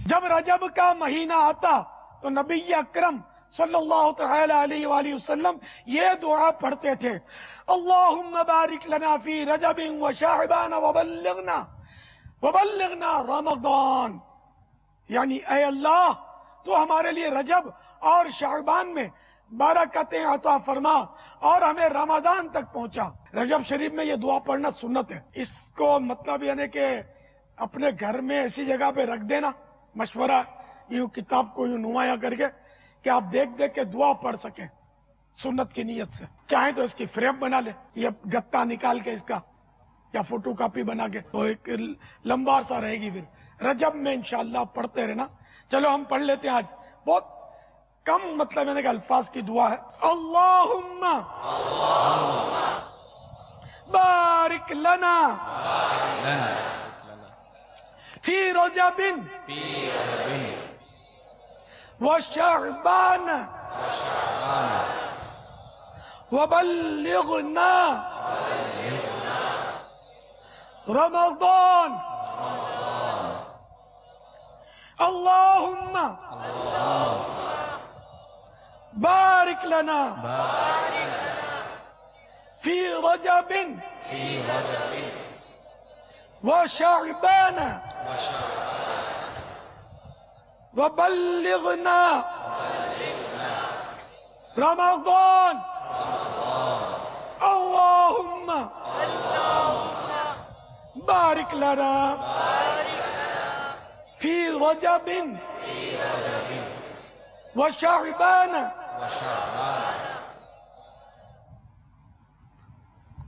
जब रजब का महीना आता तो नबी अकरम सल्लल्लाहु तआला अलैहि वसल्लम ये दुआ पढ़ते थे, अल्लाहुम्मा बारिक लना फी रजबिन व शाअबान व बल्लिगना रमज़ान। यानी ऐ अल्लाह, तो हमारे लिए रजब और शाअबान में बरकतें अता फरमा और हमें रमजान तक पहुंचा। रजब शरीफ में ये दुआ पढ़ना सुन्नत है। इसको मतलब यानी कि अपने घर में ऐसी जगह पे रख देना, मशवरा यूं किताब को यूं नुमाया करके कि आप देख देख के दुआ पढ़ सकें सुन्नत की नीयत से। चाहे तो इसकी फ्रेम बना ले, ये गत्ता निकाल के इसका, या फोटो कॉपी बना के, तो एक लंबा सा रहेगी। फिर रजब में इंशाअल्लाह पढ़ते रहना। चलो हम पढ़ लेते हैं। आज बहुत कम मतलब यानी कि अल्फाज की दुआ है। अल्लाहुम्मा बारिक लना फी रजबिन व शाअबान व बल्लिगना रमज़ान। अल्लाहुम्मा बारिक लना फी रजबिन व शाअबान व बल्लिगना रमज़ान। अल्लाहुम्मा बारिक लना फी रजबिन व शाअबान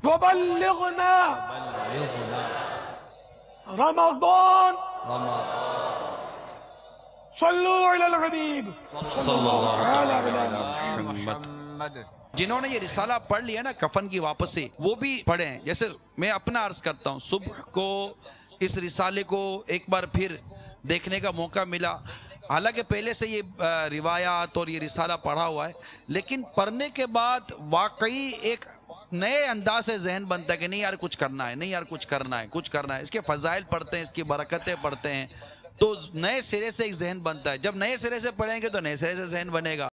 व बल्लिगना रमज़ान। सल्लु अलल हबीब सल्लल्लाहु अलैहि वसल्लम। जिन्होंने ये रिसाला पढ़ लिया ना कफन की वापसी, वो भी पढ़ें। जैसे मैं अपना अर्ज करता हूँ, सुबह को इस रिसाले को एक बार फिर देखने का मौका मिला। हालांकि पहले से ये रिवायात और ये रिसाला पढ़ा हुआ है, लेकिन पढ़ने के बाद वाकई एक नए अंदाज से जहन बनता है कि नहीं यार कुछ करना है, नहीं यार कुछ करना है, कुछ करना है। इसके फ़ज़ाइल पढ़ते हैं, इसकी बरकतें पढ़ते हैं, तो नए सिरे से एक जहन बनता है। जब नए सिरे से पढ़ेंगे तो नए सिरे से जहन बनेगा।